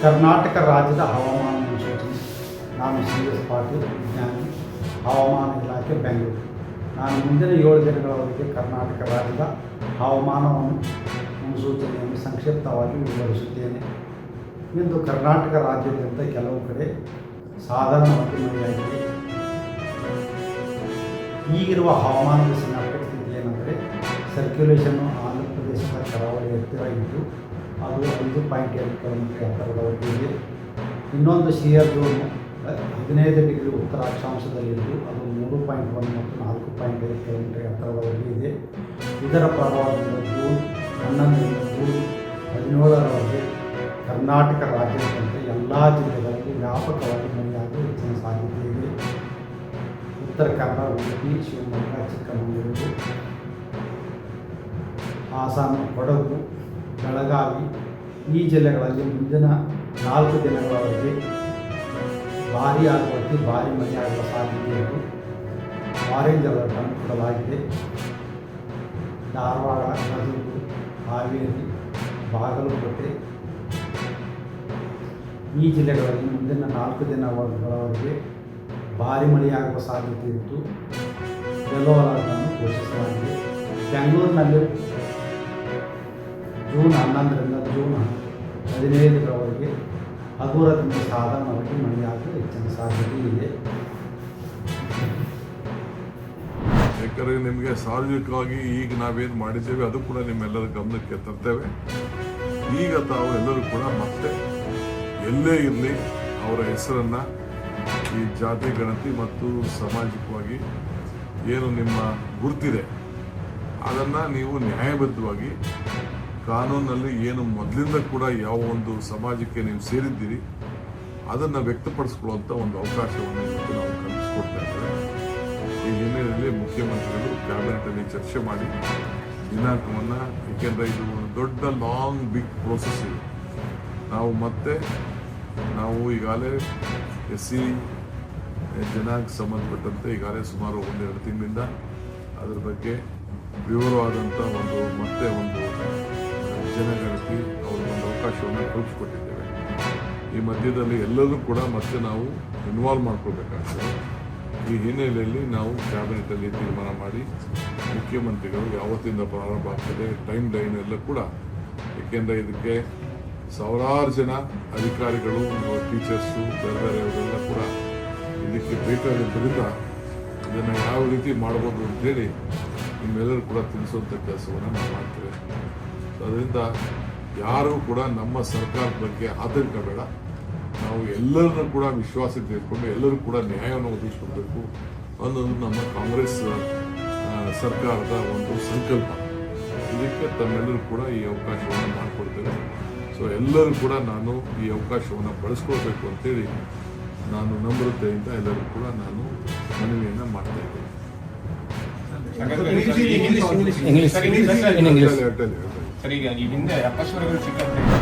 ಕರ್ನಾಟಕ ರಾಜ್ಯದ ಹವಾಮಾನ ಮುನ್ಸೂಚನೆ. ನಾನು CS ಪಾಟೀಲ್, ವಿಜ್ಞಾನಿ, ಹವಾಮಾನ ಇಲಾಖೆ, ಬೆಂಗಳೂರು. ನಾನು ಮುಂದಿನ 7 ದಿನಗಳವರೆಗೆ ಕರ್ನಾಟಕ ರಾಜ್ಯದ ಹವಾಮಾನವನ್ನು ಮುನ್ಸೂಚನೆಯನ್ನು ಸಂಕ್ಷಿಪ್ತವಾಗಿ ವಿವರಿಸುತ್ತೇನೆ. ಇಂದು ಕರ್ನಾಟಕ ರಾಜ್ಯಾದ್ಯಂತ ಕೆಲವು ಕಡೆ ಸಾಧಾರಣವಾಗಿ ಮಳೆಯಾಗಿದೆ. ಈಗಿರುವ ಹವಾಮಾನದ ಸಿನಾಪ್ಟಿಕ್ ಸ್ಥಿತಿ ಏನೆಂದರೆ, ಸರ್ಕ್ಯುಲೇಷನ್ನು ಆಂಧ್ರ ಪ್ರದೇಶದ ಕರಾವಳಿ ಎತ್ತರ ಇದ್ದು ಅದು 5.2 ಕಿಲೋಮೀಟರ್ ಎತ್ತರದವರೆಗೆ ಇದೆ. ಇನ್ನೊಂದು ಶಿಯರ್ ಝೋನ್ 15 ಡಿಗ್ರಿ ಉತ್ತರ ಅಕ್ಷಾಂಶದಲ್ಲಿದ್ದು ಅದು 3.1 ಮತ್ತು 4.5 ಕಿಲೋಮೀಟರ್ ಎತ್ತರದವರೆಗೆ ಇದೆ. ಇದರ ಪ್ರಭಾವದಿಂದ ಜೂನ್ 11ರಿಂದ ಜೂನ್ 17ರವರೆಗೆ ಕರ್ನಾಟಕ ರಾಜ್ಯಾದ್ಯಂತ ಎಲ್ಲ ಜಿಲ್ಲೆಗಳಲ್ಲಿ ವ್ಯಾಪಕವಾಗಿ ಮಳೆಯಾಗುವ ಹೆಚ್ಚಿನ ಸಾಧ್ಯತೆ ಇದೆ. ಉತ್ತರ ಕನ್ನಡ, ಉಡುಪಿ, ಶಿವಮೊಗ್ಗ, ಚಿಕ್ಕಮಗಳೂರು, ಹಾಸನ, ಕೊಡಗು, ಬೆಳಗಾವಿ ಈ ಜಿಲ್ಲೆಗಳಲ್ಲಿ ಮುಂದಿನ 4 ದಿನಗಳವರೆಗೆ ಭಾರೀ ಮಳೆಯಾಗುವ ಸಾಧ್ಯತೆ ಇದ್ದು ಆರೆಂಜ್ ಅಲರ್ಟ್ ಅನ್ನು ಕೊಡಲಾಗಿದೆ. ಧಾರವಾಡ, ಗದಗ, ಹಾವೇರಿ, ಬಾಗಲಕೋಟೆ ಈ ಜಿಲ್ಲೆಗಳಲ್ಲಿ ಮುಂದಿನ 4 ದಿನಗಳವರೆಗೆ ಭಾರೀ ಮಳೆಯಾಗುವ ಸಾಧ್ಯತೆ ಇದ್ದು ಯೆಲ್ಲೋ ಅಲರ್ಟ್ ಅನ್ನು ಘೋಷಿಸಲಾಗಿದೆ. ಬೆಂಗಳೂರಿನಲ್ಲಿ ಜೂನ್ 11ರಿಂದ ಜೂನ್ 15ರವರೆಗೆ ಹಗುರದಿಂದ ಸಾಧಾರಣವಾಗಿ ಮಳೆಯಾಗುವ ಹೆಚ್ಚಿನ ಸಾಧ್ಯತೆ ಇದೆ. ಯಾಕಂದರೆ ನಿಮಗೆ ಸಾರ್ವಜನಿಕವಾಗಿ ಈಗ ನಾವೇನು ಮಾಡಿದ್ದೇವೆ ಅದು ಕೂಡ ನಿಮ್ಮೆಲ್ಲರ ಗಮನಕ್ಕೆ ತರ್ತೇವೆ. ಈಗ ತಾವು ಎಲ್ಲರೂ ಕೂಡ ಮತ್ತೆ ಎಲ್ಲೇ ಇರಲಿ ಅವರ ಹೆಸರನ್ನು ಈ ಜಾತಿ ಗಣತಿ ಮತ್ತು ಸಾಮಾಜಿಕವಾಗಿ ಏನು ನಿಮ್ಮ ಗುರುತಿದೆ ಅದನ್ನು ನೀವು ನ್ಯಾಯಬದ್ಧವಾಗಿ ಕಾನೂನಲ್ಲಿ ಏನು ಮೊದಲಿಂದ ಕೂಡ ಯಾವ ಒಂದು ಸಮಾಜಕ್ಕೆ ನೀವು ಸೇರಿದ್ದೀರಿ ಅದನ್ನು ವ್ಯಕ್ತಪಡಿಸ್ಕೊಳ್ಳುವಂಥ ಒಂದು ಅವಕಾಶವನ್ನು ಇವತ್ತು ನಾವು ಕಲ್ಪಿಸ್ಕೊಡ್ತಾ ಇದ್ದೇವೆ. ಈ ಹಿನ್ನೆಲೆಯಲ್ಲಿ ಮುಖ್ಯಮಂತ್ರಿಗಳು ಕ್ಯಾಬಿನೆಟಲ್ಲಿ ಚರ್ಚೆ ಮಾಡಿ ದಿನಾಂಕವನ್ನು, ಏಕೆಂದರೆ ಇದು ಒಂದು ದೊಡ್ಡ ಲಾಂಗ್ ಬಿಗ್ ಪ್ರೋಸೆಸ್ ಇದೆ. ನಾವು ಈಗಾಗಲೇ SC ಜನಾಂಗಕ್ಕೆ ಸಂಬಂಧಪಟ್ಟಂತೆ ಈಗಾಗಲೇ ಸುಮಾರು 1-2 ತಿಂಗಳಿಂದ ಅದರ ಬಗ್ಗೆ ವಿವರವಾದಂಥ ಒಂದು ಜನಗಣತಿ ಅವರ ಒಂದು ಅವಕಾಶವನ್ನು ಕಲ್ಪಿಸ್ಕೊಟ್ಟಿದ್ದೇವೆ. ಈ ಮಧ್ಯದಲ್ಲಿ ಎಲ್ಲರೂ ಕೂಡ ಮತ್ತೆ ನಾವು ಇನ್ವಾಲ್ವ್ ಮಾಡ್ಕೊಳ್ಬೇಕಾಗ್ತದೆ. ಈ ಹಿನ್ನೆಲೆಯಲ್ಲಿ ನಾವು ಕ್ಯಾಬಿನೆಟಲ್ಲಿ ತೀರ್ಮಾನ ಮಾಡಿ ಮುಖ್ಯಮಂತ್ರಿಗಳು ಯಾವತ್ತಿಂದ ಪ್ರಾರಂಭ ಆಗ್ತದೆ ಟೈಮ್ ಲೈನ್ ಎಲ್ಲ ಕೂಡ, ಏಕೆಂದರೆ ಇದಕ್ಕೆ ಸಾವಿರಾರು ಜನ ಅಧಿಕಾರಿಗಳು, ಟೀಚರ್ಸು, ಬೇರೆಯವರೆಲ್ಲ ಕೂಡ ಇದಕ್ಕೆ ಬೇಕಾಗಿದ್ದರಿಂದ ಇದನ್ನು ಯಾವ ರೀತಿ ಮಾಡ್ಬೋದು ಅಂತೇಳಿ ನಿಮ್ಮೆಲ್ಲರೂ ಕೂಡ ತಿಳಿಸುವಂಥ ಕೆಲಸವನ್ನು ನಾವು ಮಾಡ್ತೇವೆ. ಅದರಿಂದ ಯಾರೂ ಕೂಡ ನಮ್ಮ ಸರ್ಕಾರದ ಬಗ್ಗೆ ಆತಂಕ ಬೇಡ. ನಾವು ಎಲ್ಲರನ್ನೂ ಕೂಡ ವಿಶ್ವಾಸಕ್ಕೆ ತೆಗೆದುಕೊಂಡು ಎಲ್ಲರೂ ಕೂಡ ನ್ಯಾಯವನ್ನು ಒದಗಿಸ್ಕೊಡ್ಬೇಕು ಅನ್ನೋದು ನಮ್ಮ ಕಾಂಗ್ರೆಸ್ ಸರ್ಕಾರದ ಒಂದು ಸಂಕಲ್ಪ. ಇದಕ್ಕೆ ತಮ್ಮೆಲ್ಲರೂ ಕೂಡ ಈ ಅವಕಾಶವನ್ನು ಮಾಡಿಕೊಡ್ತೇವೆ. ಸೊ ಎಲ್ಲರೂ ಕೂಡ ನಾನು ಈ ಅವಕಾಶವನ್ನು ಬಳಸ್ಕೊಳ್ಬೇಕು ಅಂತೇಳಿ ನಾನು ನಮ್ರತೆಯಿಂದ ಎಲ್ಲರೂ ಕೂಡ ನಾನು ಮನವಿಯನ್ನು ಮಾಡ್ತಾ ಇದ್ದೇನೆ. ಸರ್, ಈಗ ಈ ಹಿಂದೆ ಅಪಸ್ವರಗಳು ಸಿಕ್ಕಂತೆ